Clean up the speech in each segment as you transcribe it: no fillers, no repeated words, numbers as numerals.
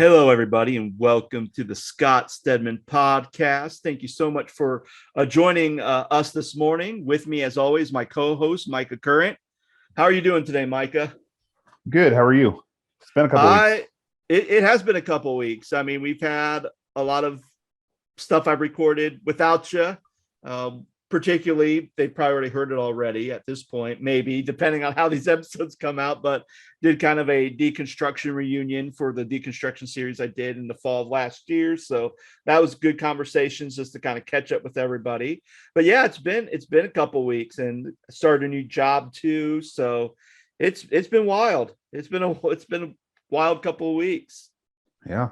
Hello, everybody, and welcome to the Stedman podcast. Thank you so much for joining us this morning. With me, as always, my co-host, Micah Current. How are you doing today, Micah? Good. How are you? It's been a couple weeks. It has been a couple weeks. I mean, we've had a lot of stuff I've recorded without you. Particularly, they've probably already heard it already at this point, maybe depending on how these episodes come out, but did kind of a deconstruction reunion for the deconstruction series I did in the fall of last year. So that was good conversations just to kind of catch up with everybody. But yeah, it's been a couple weeks and started a new job too. So it's been wild. It's been a wild couple of weeks. Yeah.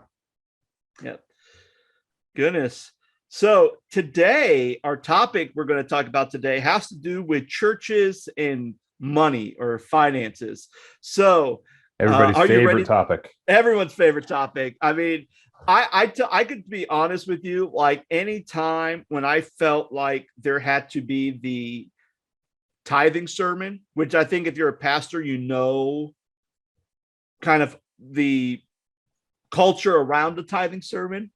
Goodness. So today, our topic we're going to talk about today has to do with churches and money or finances. So everybody's favorite topic. Everyone's favorite topic. I mean, I could be honest with you, like any time when I felt like there had to be the tithing sermon, which I think if you're a pastor, you know, kind of the culture around the tithing sermon.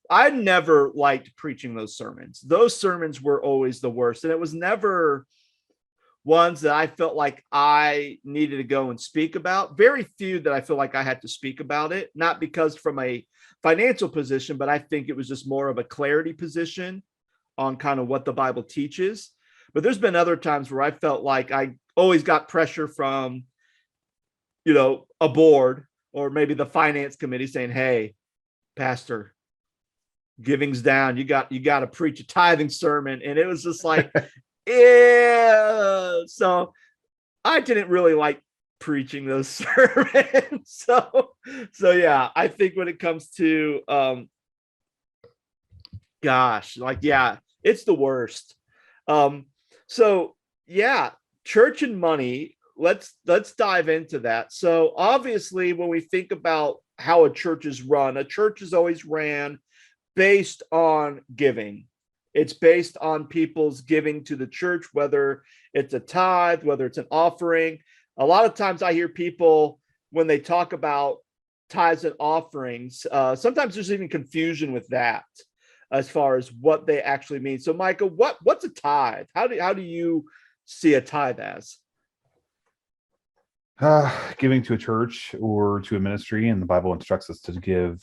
I never liked preaching those sermons. Those sermons were always the worst. And it was never ones that I felt like I needed to go and speak about. Very few that I feel like I had to speak about it, not because from a financial position, but I think it was just more of a clarity position on kind of what the Bible teaches. But there's been other times where I felt like I always got pressure from, a board or maybe the finance committee saying, "Hey, pastor, giving's down. You got to preach a tithing sermon." And it was just like, yeah. So I didn't really like preaching those sermons. So yeah, I think when it comes to, it's the worst. So yeah, church and money, let's dive into that. So obviously when we think about how a church is run, a church is always ran based on giving. It's based on people's giving to the church, whether it's a tithe, whether it's an offering. A lot of times I hear people when they talk about tithes and offerings, sometimes there's even confusion with that as far as what they actually mean. So Micah, what's a tithe? How do you see a tithe as? Giving to a church or to a ministry, and the Bible instructs us to give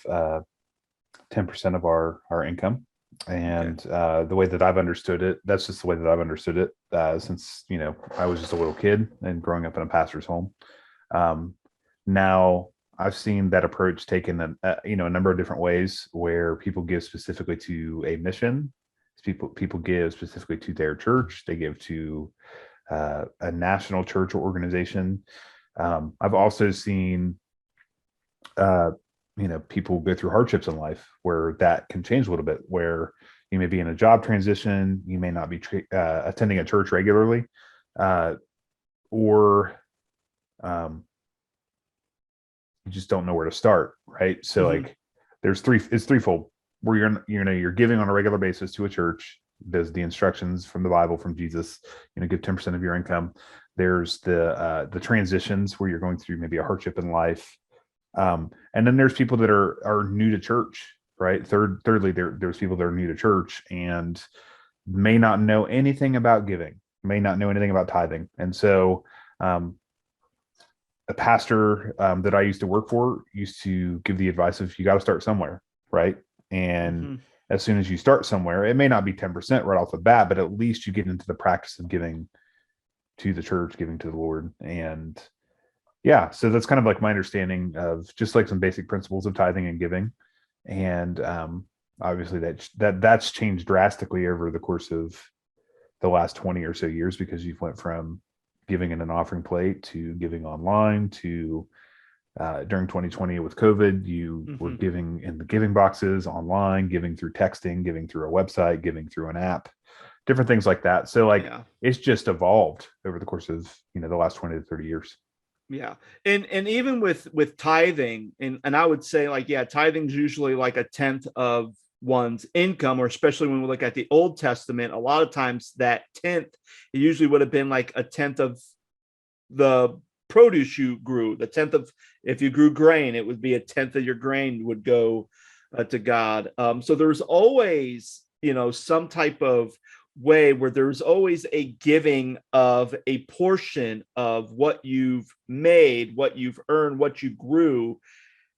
10% of our income. And the way that I've understood it, that's just the way that I've understood it since, I was just a little kid and growing up in a pastor's home. Now I've seen that approach taken a number of different ways where people give specifically to a mission. People give specifically to their church. They give to a national church or organization. I've also seen people go through hardships in life where that can change a little bit, where you may be in a job transition, you may not be attending a church regularly, or you just don't know where to start, right? So like it's threefold, where you're giving on a regular basis to a church. There's the instructions from the Bible, from Jesus, give 10% of your income. There's the transitions where you're going through maybe a hardship in life. And then there's people that are new to church, right? Thirdly, there's people that are new to church and may not know anything about giving, may not know anything about tithing. And so a pastor that I used to work for used to give the advice of, you got to start somewhere, right? And as soon as you start somewhere, it may not be 10% right off the bat, but at least you get into the practice of giving to the church, giving to the Lord. And yeah, so that's kind of like my understanding of just like some basic principles of tithing and giving. And obviously that's changed drastically over the course of the last 20 or so years, because you've went from giving in an offering plate to giving online to during 2020 with COVID, you were giving in the giving boxes online, giving through texting, giving through a website, giving through an app, different things like that. So it's just evolved over the course of, the last 20 to 30 years. Yeah. And even with tithing, and I would say tithing is usually like a tenth of one's income, or especially when we look at the Old Testament, a lot of times that tenth, it usually would have been like a tenth of the produce you grew. The tenth of, if you grew grain, it would be a tenth of your grain would go to God. So there's always, some type of way where there's always a giving of a portion of what you've made, what you've earned, what you grew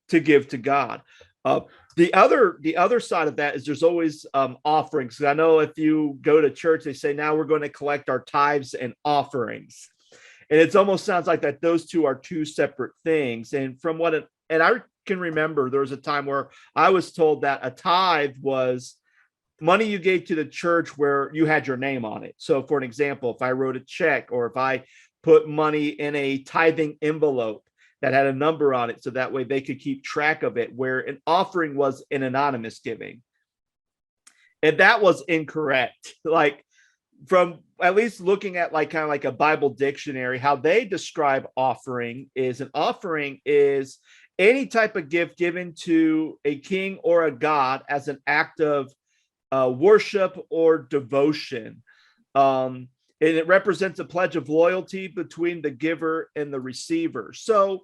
to give to God. Uh, the other side of that is there's always offerings. I know if you go to church, they say now we're going to collect our tithes and offerings, and it almost sounds like that those two are two separate things. And and I can remember there was a time where I was told that a tithe was money you gave to the church where you had your name on it. So, for an example, if I wrote a check or if I put money in a tithing envelope that had a number on it, so that way they could keep track of it, where an offering was an anonymous giving. And that was incorrect. Like, from at least looking at like kind of like a Bible dictionary, how they describe offering is an offering is any type of gift given to a king or a god as an act of worship or devotion. And it represents a pledge of loyalty between the giver and the receiver. So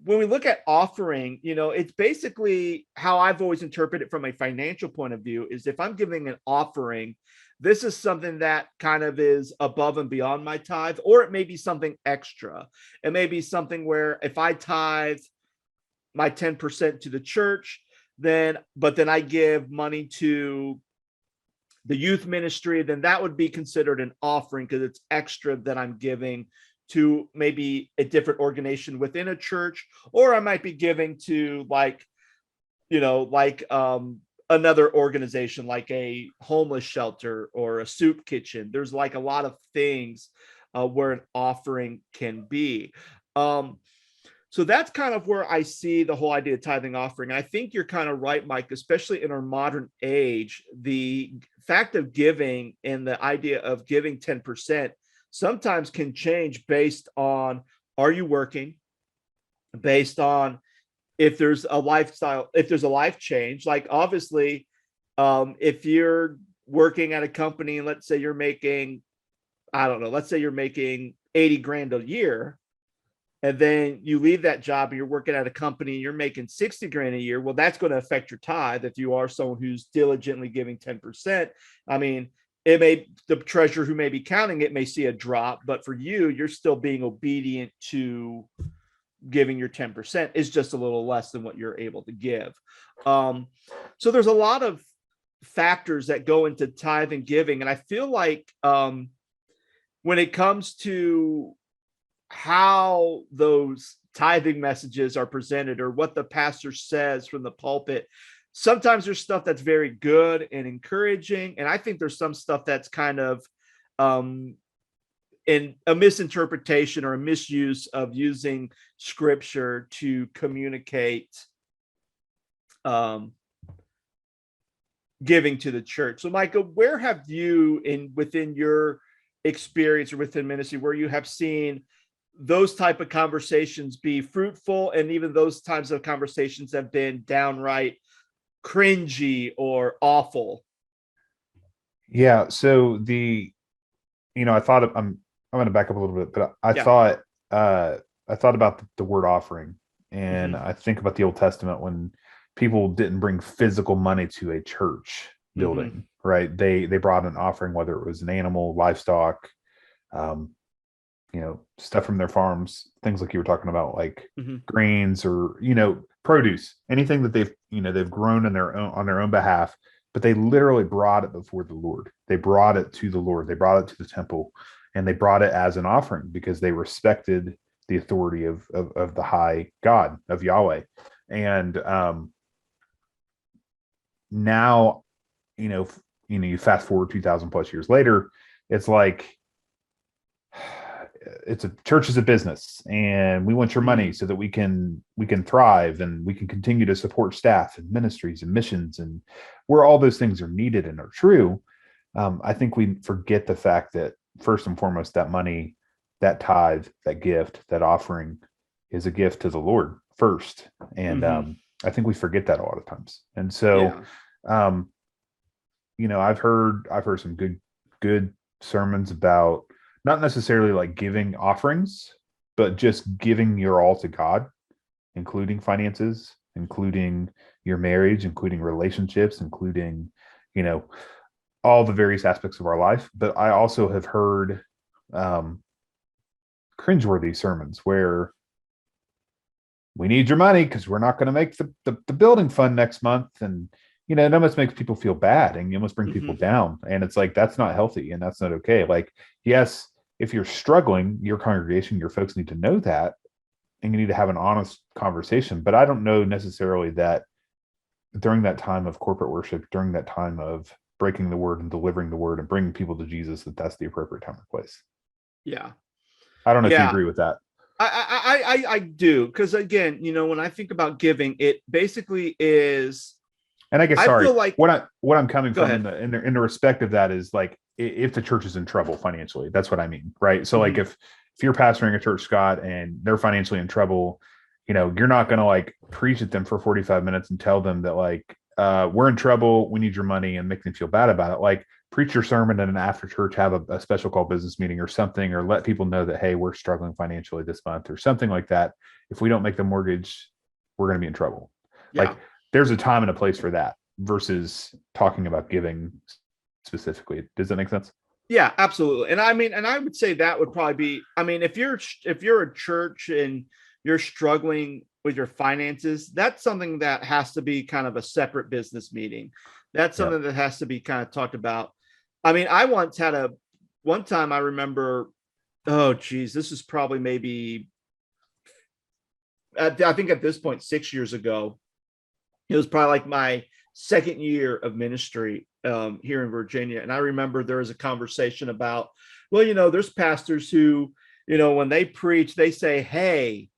when we look at offering, it's basically how I've always interpreted it from a financial point of view is if I'm giving an offering, this is something that kind of is above and beyond my tithe, or it may be something extra. It may be something where if I tithe my 10% to the church, but then I give money to the youth ministry, then that would be considered an offering because it's extra that I'm giving to maybe a different organization within a church, or I might be giving to another organization like a homeless shelter or a soup kitchen. There's like a lot of things where an offering can be. So that's kind of where I see the whole idea of tithing offering. I think you're kind of right, Mike, especially in our modern age, the fact of giving and the idea of giving 10% sometimes can change based on, are you working? Based on if there's a life change, like obviously, if you're working at a company and let's say you're making, I don't know, let's say you're making 80 grand a year, and then you leave that job and you're working at a company and you're making 60 grand a year, well, that's going to affect your tithe. If you are someone who's diligently giving 10%, I mean, the treasurer who may be counting it may see a drop, but for you, you're still being obedient to giving your 10%. Is just a little less than what you're able to give. So there's a lot of factors that go into tithe and giving. And I feel like when it comes to how those tithing messages are presented or what the pastor says from the pulpit, sometimes there's stuff that's very good and encouraging, and I think there's some stuff that's kind of in a misinterpretation or a misuse of using scripture to communicate giving to the church. So Micah, where have you within your experience or within ministry where you have seen those type of conversations be fruitful, and even those types of conversations have been downright cringy or awful? Yeah. So I thought I'm going to back up a little bit, but I thought about the word offering, and I think about the Old Testament when people didn't bring physical money to a church building, right? They brought an offering, whether it was an animal, livestock, stuff from their farms, things like you were talking about, like grains or, produce, anything that they've grown on their own behalf, but they literally brought it before the Lord. They brought it to the Lord. They brought it to the temple, and they brought it as an offering because they respected the authority of the high God, of Yahweh. And now, you fast forward 2000 plus years later, it's like, church is a business, and we want your money so that we can thrive, and we can continue to support staff and ministries and missions, and where all those things are needed and are true. I think we forget the fact that first and foremost, that money, that tithe, that gift, that offering is a gift to the Lord first. And I think we forget that a lot of times. And so, I've heard some good sermons about not necessarily like giving offerings, but just giving your all to God, including finances, including your marriage, including relationships, including, you know, all the various aspects of our life. But I also have heard cringeworthy sermons where we need your money because we're not going to make the building fund next month. And, you know, it almost makes people feel bad and you almost bring people down. And it's like, that's not healthy and that's not okay. Like, yes, if you're struggling, your congregation, your folks need to know that, and you need to have an honest conversation. But I don't know necessarily that during that time of corporate worship, during that time of breaking the word and delivering the word and bringing people to Jesus, that's the appropriate time or place. Yeah. I don't know if you agree with that. I do, because again, you know, when I think about giving, it basically is. And I guess, sorry, feel like, what I'm coming from in the respect of that is like, if the church is in trouble financially, that's what I mean, right? So like if you're pastoring a church, Scott, and they're financially in trouble, you know, you're not going to like preach at them for 45 minutes and tell them that like, we're in trouble, we need your money, and make them feel bad about it. Like, preach your sermon and an after church, have a special call business meeting or something, or let people know that, hey, we're struggling financially this month or something like that. If we don't make the mortgage, we're going to be in trouble. Yeah. Like, there's a time and a place for that versus talking about giving specifically. Does that make sense? Yeah, absolutely. And I mean, and I would say that would probably be, I mean, if you're a church and you're struggling with your finances, that's something that has to be kind of a separate business meeting. That's something that has to be kind of talked about. I mean, I once had one time I remember, oh geez, this is probably maybe, I think at this point, 6 years ago. It was probably like my second year of ministry here in Virginia. And I remember there was a conversation about, well, you know, there's pastors who, you know, when they preach, they say, hey,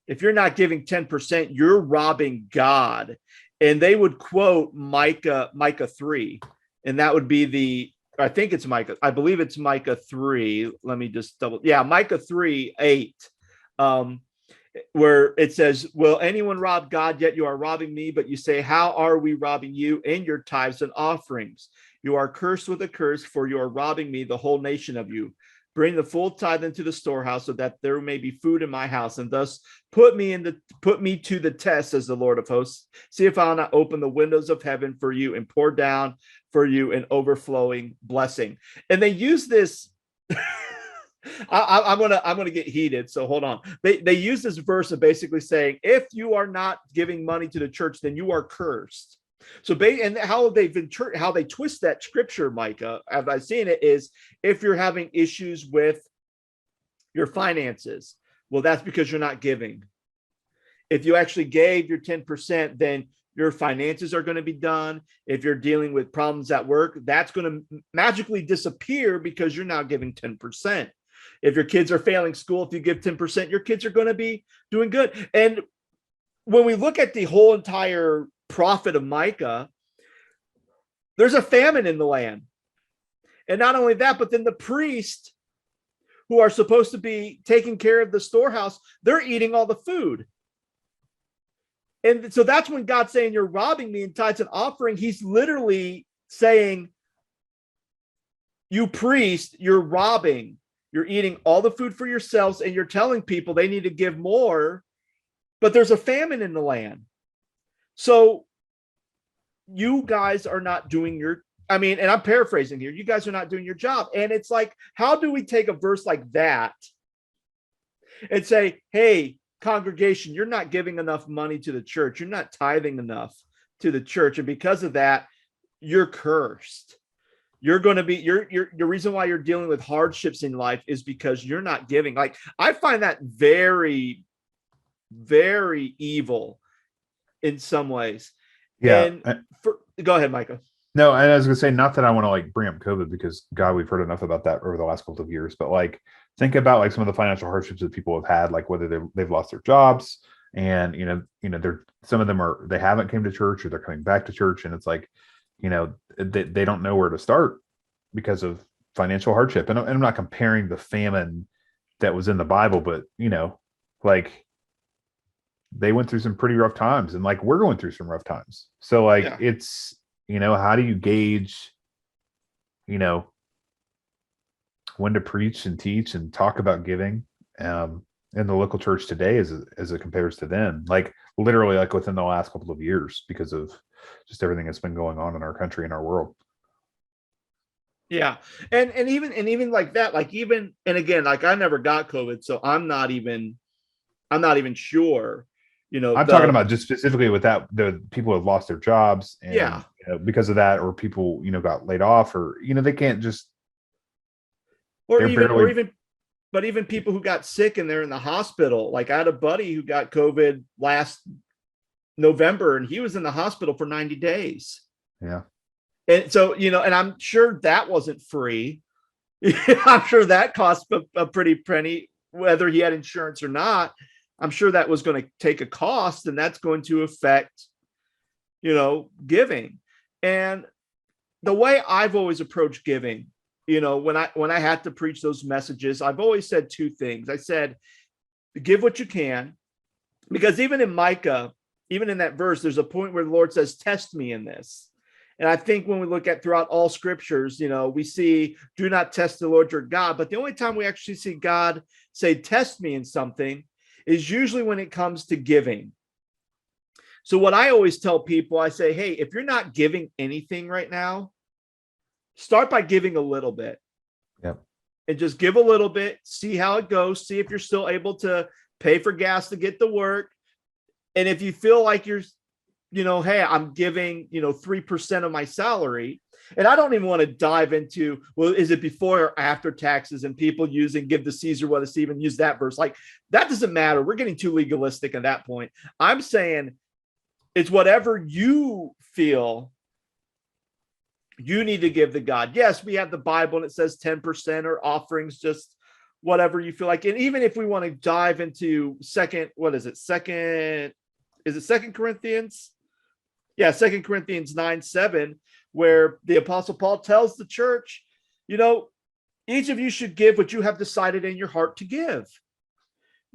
if you're not giving 10%, you're robbing God. And they would quote Micah 3. And that would be I think it's Micah. I believe it's Micah 3. Let me just Micah 3:8. Where it says, will anyone rob God? Yet you are robbing me. But you say, how are we robbing you in your tithes and offerings? You are cursed with a curse, for you are robbing me, the whole nation of you. Bring the full tithe into the storehouse, so that there may be food in my house, and thus put me to the test, says the Lord of hosts. See if I'll not open the windows of heaven for you and pour down for you an overflowing blessing. And they use this. I'm gonna get heated, so hold on. They use this verse of basically saying, if you are not giving money to the church, then you are cursed. So and how they twist that scripture, Micah, as I've seen it, is if you're having issues with your finances, well, that's because you're not giving. If you actually gave your 10%, then your finances are going to be done. If you're dealing with problems at work, that's going to magically disappear because you're now giving 10%. If your kids are failing school, if you give 10%, your kids are going to be doing good. And when we look at the whole entire prophet of Micah, there's a famine in the land. And not only that, but then the priests who are supposed to be taking care of the storehouse, they're eating all the food. And so that's when God's saying, you're robbing me in tithes and offering. He's literally saying, you priest, you're robbing. You're eating all the food for yourselves, and you're telling people they need to give more, but there's a famine in the land. So you guys are not doing and I'm paraphrasing here, you guys are not doing your job. And it's like, how do we take a verse like that and say, hey, congregation, you're not giving enough money to the church. You're not tithing enough to the church. And because of that, you're cursed. You're going to be, the reason why you're dealing with hardships in life is because you're not giving. Like, I find that very, very evil in some ways. Yeah. And go ahead, Micah. No, and I was going to say, not that I want to like bring up COVID, because God, we've heard enough about that over the last couple of years, but like, think about like some of the financial hardships that people have had, like whether they've lost their jobs, and they're, some of them they haven't came to church, or they're coming back to church, and it's like, they don't know where to start because of financial hardship. And I'm not comparing the famine that was in the Bible, but like, they went through some pretty rough times, and like, we're going through some rough times. So like, it's, how do you gauge, when to preach and teach and talk about giving? in the local church today as it compares to then, like literally like within the last couple of years, because of just everything that's been going on in our country and our world. Yeah. And even like that, like even, and again, like I never got COVID, so I'm not even sure, I'm talking about just specifically with that, the people have lost their jobs and yeah. because of that, or people, got laid off, or, they can't just, Or they're even, barely, but even people who got sick and they're in the hospital. Like I had a buddy who got COVID last November and he was in the hospital for 90 days. yeah. And so, and I'm sure that wasn't free. I'm sure that cost a pretty penny, whether he had insurance or not. I'm sure that was going to take a cost, and that's going to affect, giving. And the way I've always approached giving, when I had to preach those messages, I've always said two things. I said, give what you can, because even in Micah, even in that verse, there's a point where the Lord says, test me in this. And I think when we look at throughout all scriptures, we see, do not test the Lord your God. But the only time we actually see God say, test me in something is usually when it comes to giving. So what I always tell people, I say, hey, if you're not giving anything right now, start by giving a little bit. Yep. And just give a little bit, see how it goes, see if you're still able to pay for gas to get to work. And if you feel like you're, hey, I'm giving, 3% of my salary. And I don't even want to dive into, well, is it before or after taxes, and people using give to Caesar what is even use that verse. Like that doesn't matter. We're getting too legalistic at that point. I'm saying it's whatever you feel you need to give to God. Yes, we have the Bible and it says 10% or offerings, just whatever you feel like. And even if we want to dive into second Corinthians? Yeah, 2 Corinthians 9:7, where the Apostle Paul tells the church, each of you should give what you have decided in your heart to give.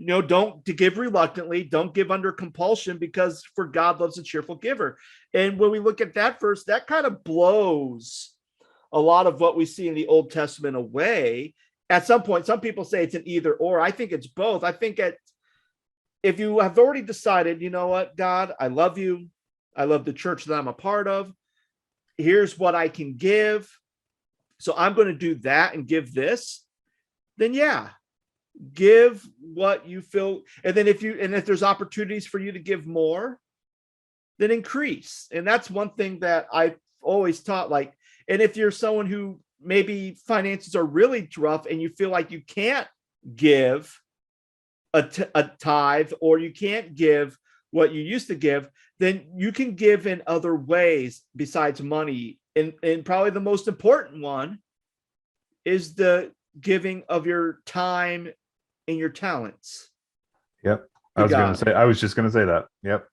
Don't to give reluctantly, don't give under compulsion, because for God loves a cheerful giver. And when we look at that verse, that kind of blows a lot of what we see in the Old Testament away. At some point, some people say it's an either or. I think it's both. I think if you have already decided, you know what, God, I love you. I love the church that I'm a part of. Here's what I can give. So I'm going to do that and give this. Then yeah, give what you feel. And then if there's opportunities for you to give more, then increase. And that's one thing that I've always taught. Like, and if you're someone who maybe finances are really rough and you feel like you can't give a tithe, or you can't give what you used to give, then you can give in other ways besides money. And probably the most important one is the giving of your time and your talents. Yep. I was just going to say that. Yep.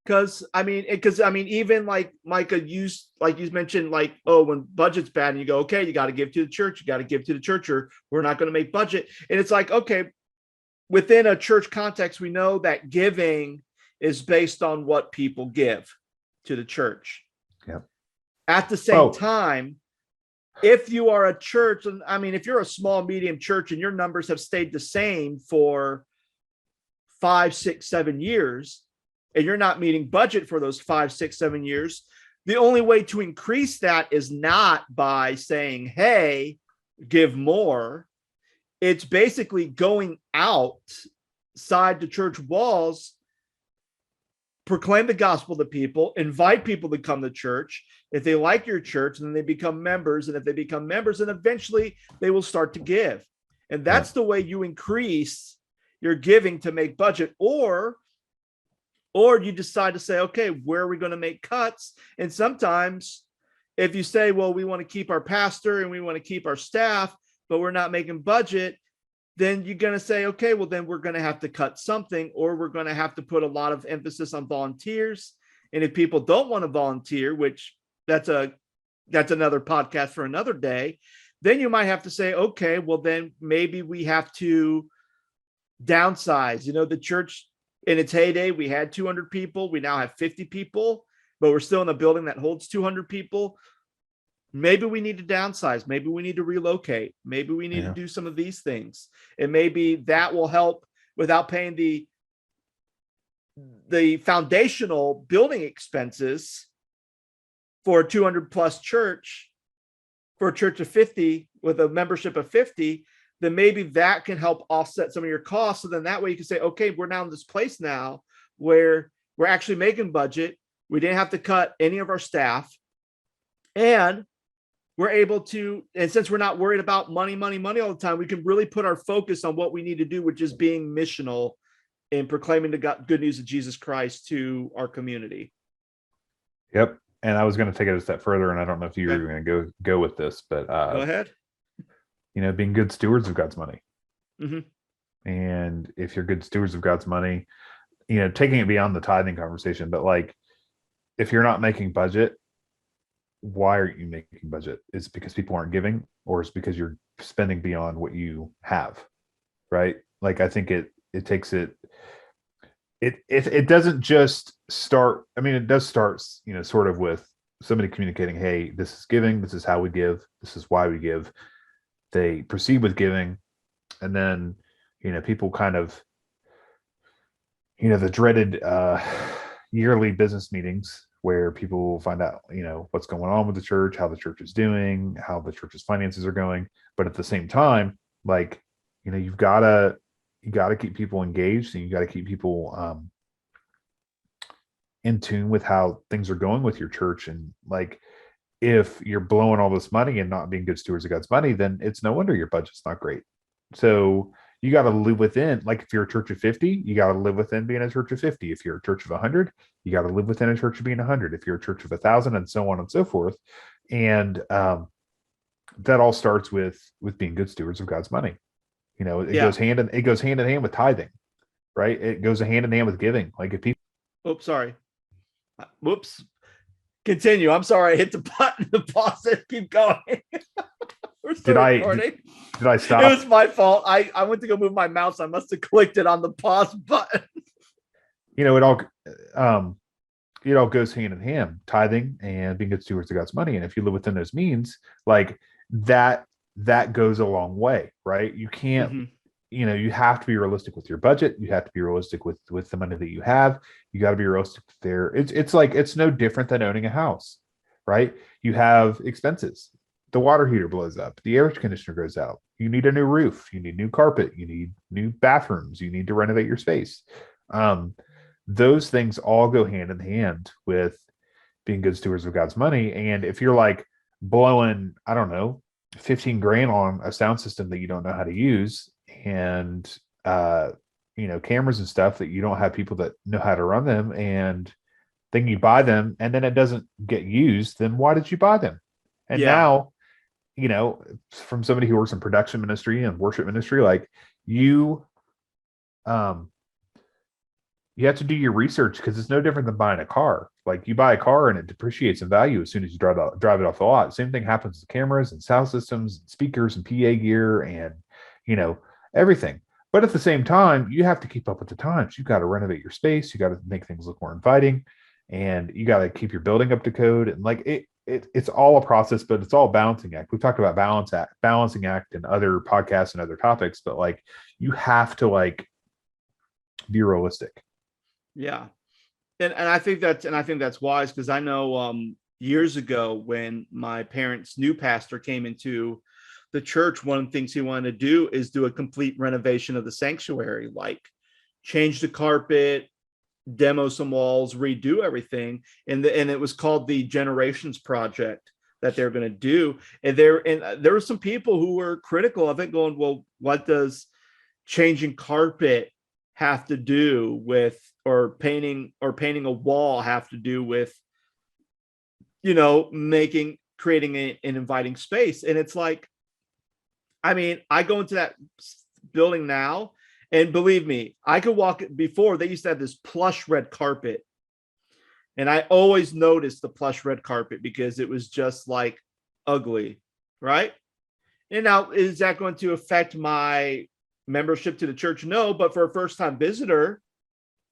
Because even like Micah used, like you mentioned, like, oh, when budget's bad and you go, okay, you got to give to the church, or we're not going to make budget. And it's like, okay, within a church context, we know that giving is based on what people give to the church. Yep. At the same time, if you are a church, if you're a small, medium church and your numbers have stayed the same for 5, 6, 7 years, and you're not meeting budget for those 5, 6, 7 years, the only way to increase that is not by saying, hey, give more. It's basically going outside the church walls, proclaim the gospel to people, invite people to come to church. If they like your church, then they become members. And if they become members, then eventually they will start to give. And that's the way you increase your giving to make budget. Or you decide to say, okay, where are we going to make cuts? And sometimes if you say, well, we want to keep our pastor and we want to keep our staff, but we're not making budget, then you're going to say, okay, well, then we're going to have to cut something, or we're going to have to put a lot of emphasis on volunteers. And if people don't want to volunteer, which that's another podcast for another day, then you might have to say, okay, well, then maybe we have to downsize. The church in its heyday, we had 200 people. We now have 50 people, but we're still in a building that holds 200 people. maybe we need to downsize. Maybe we need to relocate. Maybe we need to Yeah. do some of these things. And maybe that will help without paying the foundational building expenses for a 200 plus church, for a church of 50 with a membership of 50, then maybe that can help offset some of your costs. So then that way you can say, okay, we're now in this place now where we're actually making budget. We didn't have to cut any of our staff. And we're able to, and since we're not worried about money all the time, we can really put our focus on what we need to do, which is being missional and proclaiming the good news of Jesus Christ to our community. Yep. And I was going to take it a step further, and I don't know if you were going to go with this, but go ahead. Being good stewards of God's money. Mm-hmm. And if you're good stewards of God's money, taking it beyond the tithing conversation, but like, if you're not making budget, why aren't you making budget? Is it because people aren't giving, or is it because you're spending beyond what you have? Right? Like, I think it takes it doesn't just start. I mean, it does start, sort of with somebody communicating, hey, this is giving, this is how we give, this is why we give. They proceed with giving, and then, people kind of, the dreaded yearly business meetings where people will find out, what's going on with the church, how the church is doing, how the church's finances are going. But at the same time, like, you gotta keep people engaged, and you got to keep people in tune with how things are going with your church. And like, if you're blowing all this money and not being good stewards of God's money, then it's no wonder your budget's not great. So you got to live within, like, if you're a church of 50, you got to live within being a church of 50. If you're a church of 100, you got to live within a church of being 100. If you're a church of 1,000, and so on and so forth. And that all starts with being good stewards of God's money. It goes hand in hand with tithing, right? It goes hand in hand with giving. Like, if people, oops, sorry. Whoops. Continue. I'm sorry. I hit the button to pause it. Keep going. We're still recording. Did I stop? It was my fault. I went to go move my mouse. I must have clicked it on the pause button. It all goes hand in hand, tithing and being good stewards of God's money. And if you live within those means, like, that goes a long way, right? You can't, Mm-hmm. You have to be realistic with your budget. You have to be realistic with the money that you have. You got to be realistic there. It's like, it's no different than owning a house, right? You have expenses. The water heater blows up. The air conditioner goes out. You need a new roof. You need new carpet. You need new bathrooms. You need to renovate your space. Those things all go hand in hand with being good stewards of God's money. And if you're like blowing, I don't know, 15 grand on a sound system that you don't know how to use, and cameras and stuff that you don't have people that know how to run them, and then you buy them and then it doesn't get used, then why did you buy them? And now, from somebody who works in production ministry and worship ministry, like, you have to do your research, because it's no different than buying a car. Like, you buy a car and it depreciates in value as soon as you drive it off the lot. Same thing happens with cameras and sound systems and speakers and PA gear and, everything. But at the same time, you have to keep up with the times. You got to renovate your space. You got to make things look more inviting, and you got to keep your building up to code. And like, it's all a process, but it's all a balancing act. We've talked about balancing act in other podcasts and other topics, but like, you have to, like, be realistic. Yeah. And I think that's wise, because I know years ago, when my parents' new pastor came into the church, one of the things he wanted to do is do a complete renovation of the sanctuary, like change the carpet, demo some walls, redo everything. And it was called the Generations Project that they're going to do. And there were some people who were critical of it, going, well, what does changing carpet have to do with, or painting a wall have to do with, creating an inviting space? And it's like, I mean, I go into that building now, and believe me, I could walk. Before, they used to have this plush red carpet, and I always noticed the plush red carpet because it was just like ugly, right? And now, is that going to affect my membership to the church? No, but for a first-time visitor,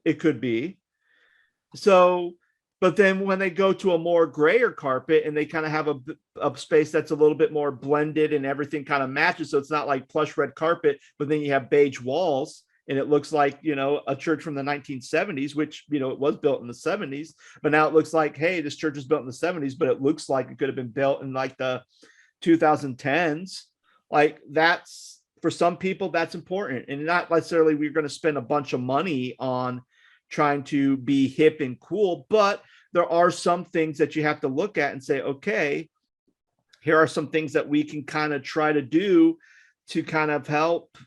it could be. So But then when they go to a more grayer carpet and they kind of have a space that's a little bit more blended and everything kind of matches. So it's not like plush red carpet, but then you have beige walls and it looks like, a church from the 1970s, which, it was built in the 70s, but now it looks like, hey, this church was built in the 70s, but it looks like it could have been built in like the 2010s. Like that's, for some people, that's important. And not necessarily we're going to spend a bunch of money on trying to be hip and cool, but there are some things that you have to look at and say, okay, here are some things that we can kind of try to do to kind of help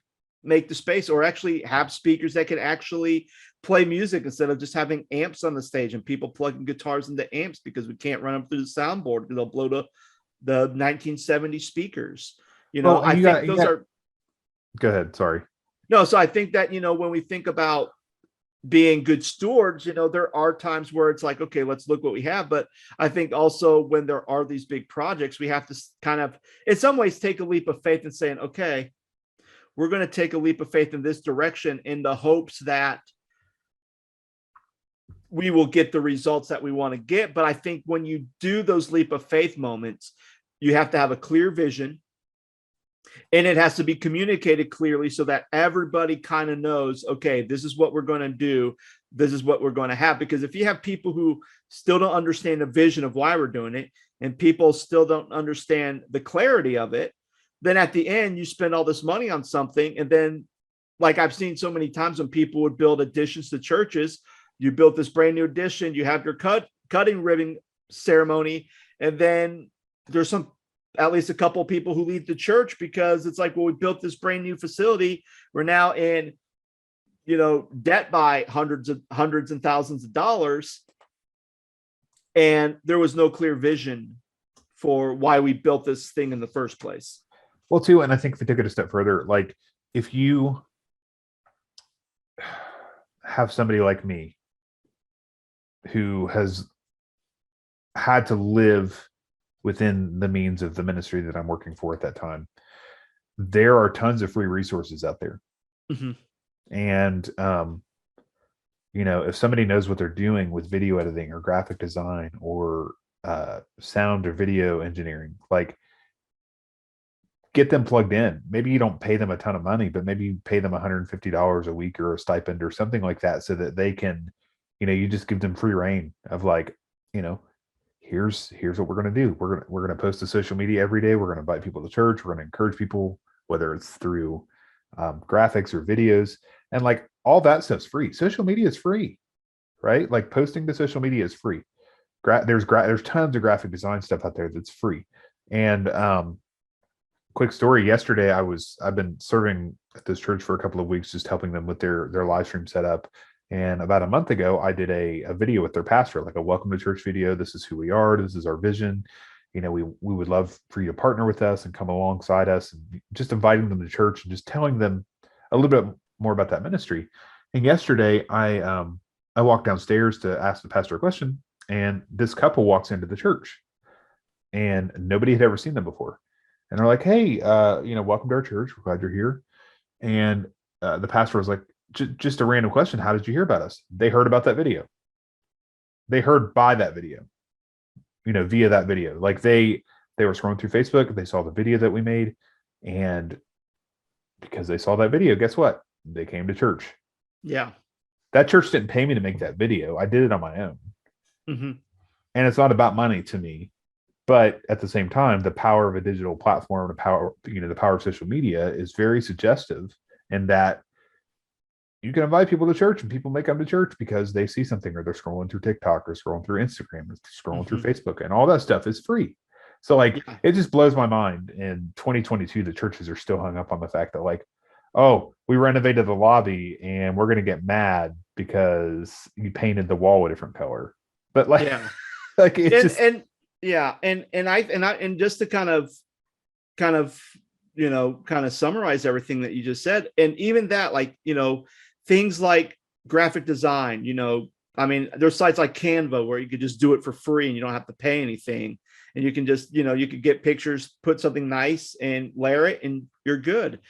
make the space, or actually have speakers that can actually play music instead of just having amps on the stage and people plugging guitars into amps because we can't run them through the soundboard because they'll blow the 1970 speakers. Well, I think those are. Go ahead. Sorry. No, so I think that, when we think about being good stewards, there are times where it's like, okay, let's look what we have. But I think also when there are these big projects, we have to kind of, in some ways, take a leap of faith and saying, okay, we're going to take a leap of faith in this direction in the hopes that we will get the results that we want to get. But I think when you do those leap of faith moments, you have to have a clear vision. And it has to be communicated clearly so that everybody kind of knows, okay, this is what we're going to do. This is what we're going to have. Because if you have people who still don't understand the vision of why we're doing it, and people still don't understand the clarity of it, then at the end, you spend all this money on something. And then, like I've seen so many times when people would build additions to churches, you built this brand new addition, you have your cutting ribbon ceremony, and then there's at least a couple of people who leave the church because it's like, well, we built this brand new facility. We're now in, debt by hundreds and thousands of dollars. And there was no clear vision for why we built this thing in the first place. Well, too, and I think if we took it a step further, like if you have somebody like me who has had to live within the means of the ministry that I'm working for at that time, there are tons of free resources out there. Mm-hmm. And, if somebody knows what they're doing with video editing or graphic design or sound or video engineering, like get them plugged in. Maybe you don't pay them a ton of money, but maybe you pay them $150 a week or a stipend or something like that so that they can, you just give them free reign of like, here's what we're going to do. We're going to post to social media every day. We're going to invite people to church. We're going to encourage people, whether it's through graphics or videos, and like all that stuff's free. Social media is free, right? Like posting to social media is free. There's tons of graphic design stuff out there that's free. And quick story, yesterday I've been serving at this church for a couple of weeks, just helping them with their live stream setup. And about a month ago, I did a video with their pastor, like a welcome to church video. This is who we are. This is our vision. We would love for you to partner with us and come alongside us, and just inviting them to church and just telling them a little bit more about that ministry. And yesterday I walked downstairs to ask the pastor a question, and this couple walks into the church and nobody had ever seen them before. And they're like, hey, welcome to our church. We're glad you're here. And the pastor was like, just a random question. How did you hear about us? They heard about that video. They heard by that video, via that video. Like they were scrolling through Facebook. They saw the video that we made. And because they saw that video, guess what? They came to church. Yeah. That church didn't pay me to make that video. I did it on my own. Mm-hmm. And it's not about money to me. But at the same time, the power of a digital platform, the power of social media is very suggestive in that you can invite people to church and people may come to church because they see something, or they're scrolling through TikTok or scrolling through Instagram or scrolling through Facebook, and all that stuff is free. So like, it just blows my mind in 2022, the churches are still hung up on the fact that like, oh, we renovated the lobby and we're going to get mad because you painted the wall a different color. But like, like it's and just to kind of summarize everything that you just said, and even that, like, things like graphic design, there's sites like Canva where you could just do it for free and you don't have to pay anything, and you can just, you could get pictures, put something nice and layer it, and you're good.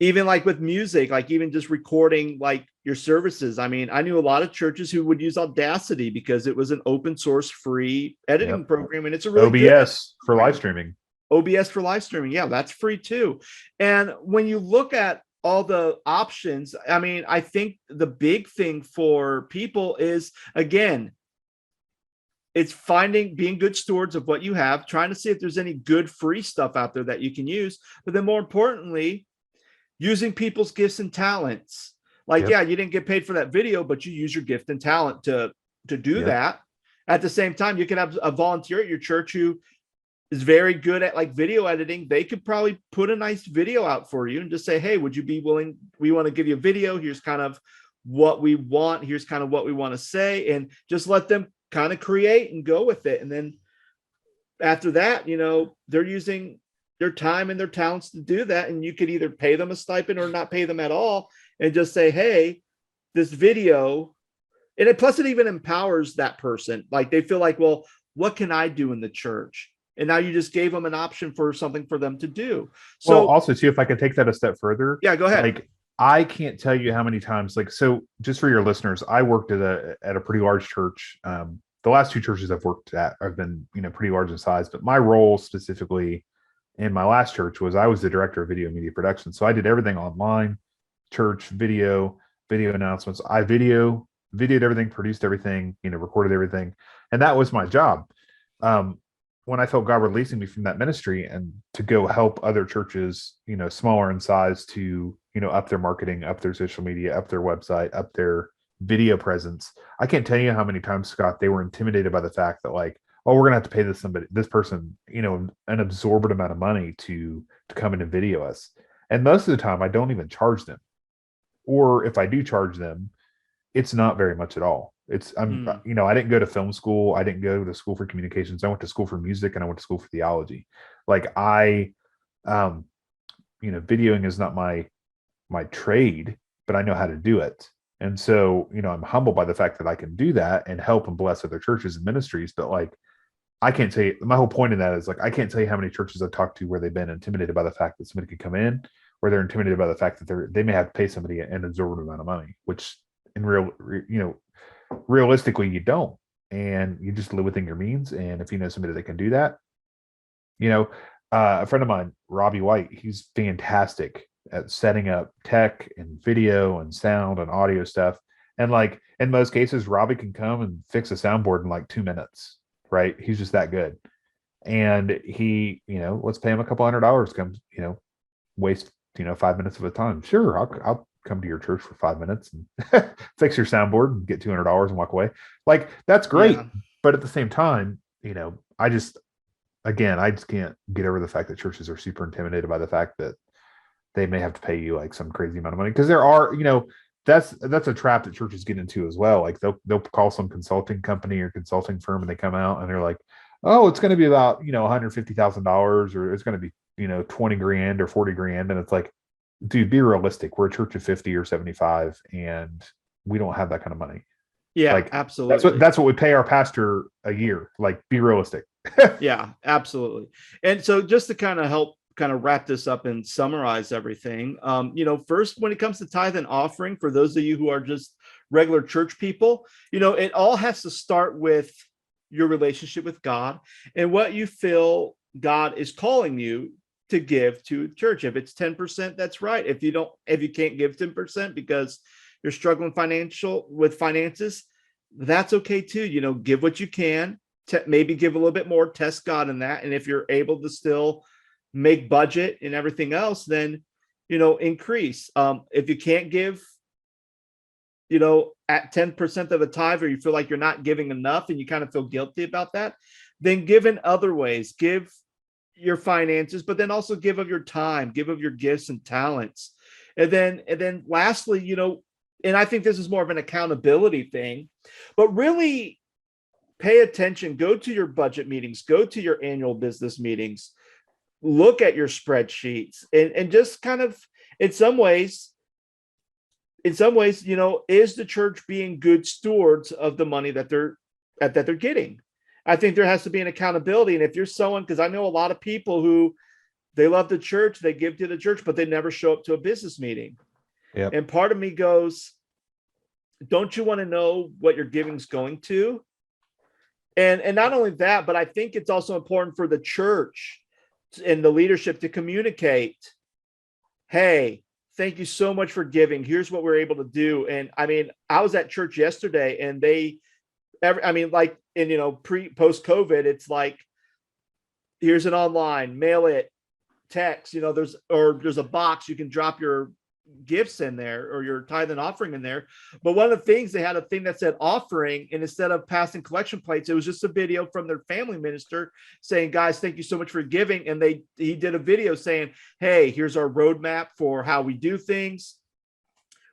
even like with music, like even just recording like your services. I mean, I knew a lot of churches who would use Audacity because it was an open source free editing Yep. program, and it's a really good OBS for live program. streaming. OBS for live streaming. Yeah, that's free too. And when you look at all the options, I mean, I think the big thing for people is, again, it's being good stewards of what you have, trying to see if there's any good free stuff out there that you can use. But then more importantly, using people's gifts and talents. Like, Yep. yeah, you didn't get paid for that video, but you use your gift and talent to do Yep. that. At the same time, you can have a volunteer at your church who is very good at like video editing. They could probably put a nice video out for you and just say, hey, would you be willing? We want to give you a video. Here's kind of what we want. Here's kind of what we want to say. And just let them kind of create and go with it. And then after that, they're using their time and their talents to do that. And you could either pay them a stipend or not pay them at all and just say, hey, this video. And plus it even empowers that person. Like they feel like, well, what can I do in the church? And now you just gave them an option for something for them to do. So well, also too, if I could take that a step further, yeah, go ahead. Like I can't tell you how many times, like, so just for your listeners, I worked at a pretty large church. The last two churches I've worked at have been, pretty large in size, but my role specifically in my last church was I was the director of video media production. So I did everything online, church, video announcements. I videoed everything, produced everything, recorded everything. And that was my job. When I felt God releasing me from that ministry and to go help other churches, smaller in size to, up their marketing, up their social media, up their website, up their video presence. I can't tell you how many times, Scott, they were intimidated by the fact that like, oh, we're gonna have to pay this person, an absorbent amount of money to come in and video us. And most of the time I don't even charge them. Or if I do charge them, it's not very much at all. I didn't go to film school. I didn't go to school for communications. I went to school for music and I went to school for theology. Like videoing is not my trade, but I know how to do it. And so, I'm humbled by the fact that I can do that and help and bless other churches and ministries. But like, I can't tell you, my whole point in that is like, I can't tell you how many churches I've talked to where they've been intimidated by the fact that somebody could come in, or they're intimidated by the fact that they may have to pay somebody an absorbent amount of money, which realistically you don't, and you just live within your means. And if you know somebody that can do that, a friend of mine, Robbie White, he's fantastic at setting up tech and video and sound and audio stuff. And like in most cases, Robbie can come and fix a soundboard in like 2 minutes, right? He's just that good. And he, let's pay him a couple $100, come, waste, 5 minutes of his time. Sure, I'll come to your church for 5 minutes and fix your soundboard and get $200 and walk away. Like that's great. Yeah. But at the same time, I just can't get over the fact that churches are super intimidated by the fact that they may have to pay you like some crazy amount of money. Because there are, that's a trap that churches get into as well. Like they'll call some consulting company or consulting firm and they come out and they're like, oh, it's going to be about, $150,000 or it's going to be, 20 grand or 40 grand. And it's like, dude, be realistic. We're a church of 50 or 75 and we don't have that kind of money. Yeah, like, absolutely. That's what we pay our pastor a year. Like, be realistic. Yeah, absolutely. And so just to kind of wrap this up and summarize everything, first, when it comes to tithe and offering, for those of you who are just regular church people, it all has to start with your relationship with God and what you feel God is calling you to give to church. If it's 10%, that's right. If you can't give 10% because you're struggling with finances, that's okay too. Give what you can, maybe give a little bit more, test God in that. And if you're able to still make budget and everything else, then, increase. If you can't give, at 10% of the tithe, or you feel like you're not giving enough and you kind of feel guilty about that, then give in other ways. Give your finances, but then also give of your time, give of your gifts and talents. And then lastly, and I think this is more of an accountability thing, but really pay attention, go to your budget meetings, go to your annual business meetings, look at your spreadsheets, and just kind of, in some ways, is the church being good stewards of the money that they're getting? I think there has to be an accountability. And if you're someone, because I know a lot of people who They love the church, they give to the church, but they never show up to a business meeting. Yep. And part of me goes, don't you want to know what your giving's going to? And not only that, but I think it's also important for the church and the leadership to communicate, hey, thank you so much for giving. Here's what we're able to do. And I mean, I was at church yesterday and like in, post COVID, it's like, here's an online, mail it, text, there's a box you can drop your gifts in there or your tithe and offering in there. But one of the things, they had a thing that said offering, and instead of passing collection plates, it was just a video from their family minister saying, guys, thank you so much for giving. And he did a video saying, hey, here's our roadmap for how we do things.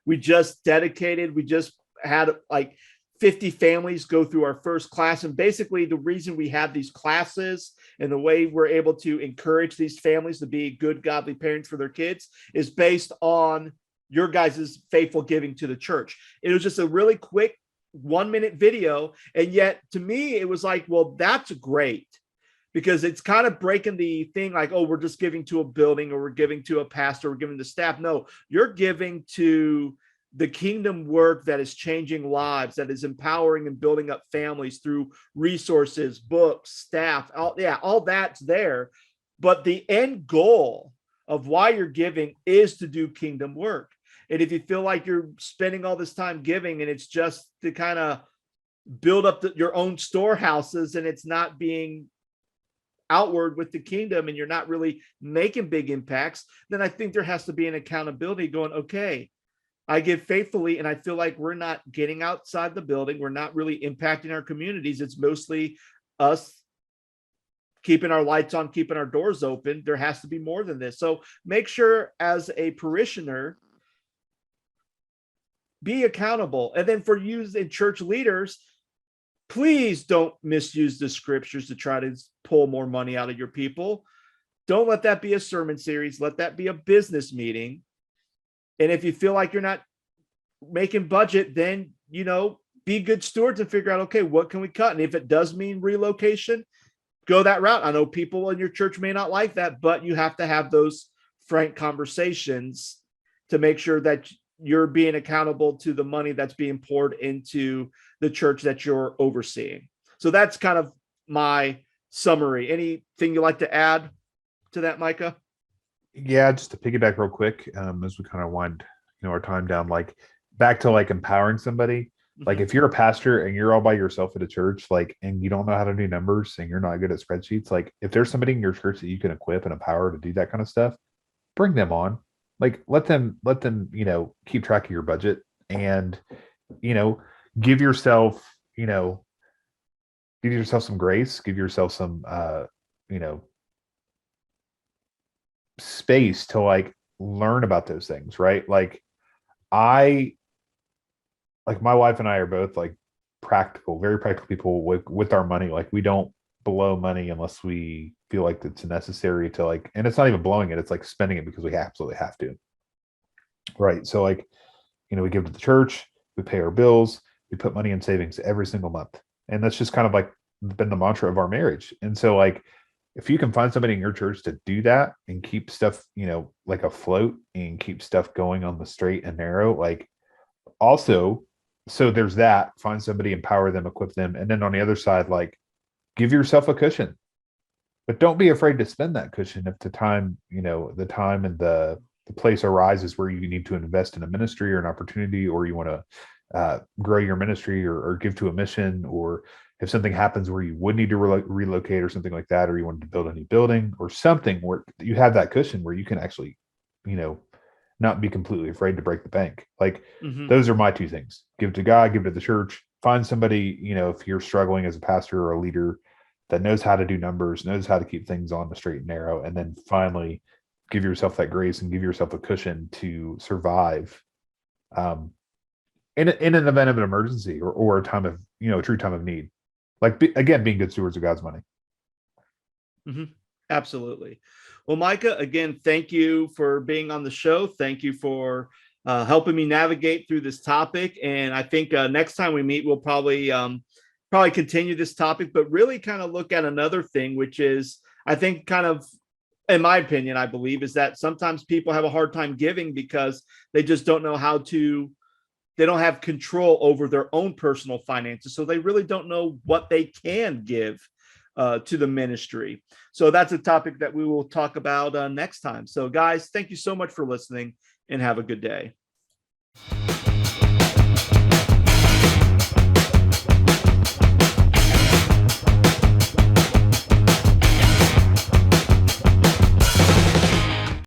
We just had like 50 families go through our first class. And basically the reason we have these classes and the way we're able to encourage these families to be good, godly parents for their kids is based on your guys' faithful giving to the church. It was just a really quick 1-minute video. And yet to me, it was like, well, that's great, because it's kind of breaking the thing like, oh, we're just giving to a building or we're giving to a pastor, we're giving to staff. No, you're giving to the kingdom work that is changing lives, that is empowering and building up families through resources, books, staff, all that's there. But the end goal of why you're giving is to do kingdom work. And if you feel like you're spending all this time giving and it's just to kind of build up your own storehouses and it's not being outward with the kingdom and you're not really making big impacts, then I think there has to be an accountability going, okay, I give faithfully and I feel like we're not getting outside the building. We're not really impacting our communities. It's mostly us keeping our lights on, keeping our doors open. There has to be more than this. So make sure as a parishioner, be accountable. And then for you and church leaders, please don't misuse the scriptures to try to pull more money out of your people. Don't let that be a sermon series. Let that be a business meeting. And if you feel like you're not making budget, then, be good stewards and figure out, okay, what can we cut? And if it does mean relocation, go that route. I know people in your church may not like that, but you have to have those frank conversations to make sure that you're being accountable to the money that's being poured into the church that you're overseeing. So that's kind of my summary. Anything you'd like to add to that, Micah? Yeah, just to piggyback real quick, as we kind of wind, our time down, like back to like empowering somebody. Like if you're a pastor and you're all by yourself at a church, like, and you don't know how to do numbers and you're not good at spreadsheets, like if there's somebody in your church that you can equip and empower to do that kind of stuff, bring them on. Like let them, keep track of your budget and, give yourself some grace, give yourself some, space to like learn about those things, right? Like my wife and I are both like very practical people with our money. Like we don't blow money unless we feel like it's necessary to like, and it's not even blowing it, it's like spending it because we absolutely have to. Right. So like, we give to the church, we pay our bills, we put money in savings every single month. And that's just kind of like been the mantra of our marriage. And so like if you can find somebody in your church to do that and keep stuff, like afloat and keep stuff going on the straight and narrow, like also, so there's that, find somebody, empower them, equip them. And then on the other side, like give yourself a cushion, but don't be afraid to spend that cushion if the time and the place arises where you need to invest in a ministry or an opportunity, or you want to grow your ministry or give to a mission, or if something happens where you would need to relocate or something like that, or you wanted to build a new building or something where you have that cushion where you can actually, not be completely afraid to break the bank. Like those are my two things: give to God, give to the church, find somebody, if you're struggling as a pastor or a leader that knows how to do numbers, knows how to keep things on the straight and narrow. And then finally give yourself that grace and give yourself a cushion to survive in an event of an emergency or a time of, a true time of need. Like, again, being good stewards of God's money. Absolutely. Well, Micah, again, thank you for being on the show. Thank you for helping me navigate through this topic. And I think next time we meet, we'll probably continue this topic, but really kind of look at another thing, which is, I think, kind of in my opinion, I believe, is that sometimes people have a hard time giving because they just don't know how to, they don't have control over their own personal finances. So they really don't know what they can give to the ministry. So that's a topic that we will talk about next time. So, guys, thank you so much for listening and have a good day.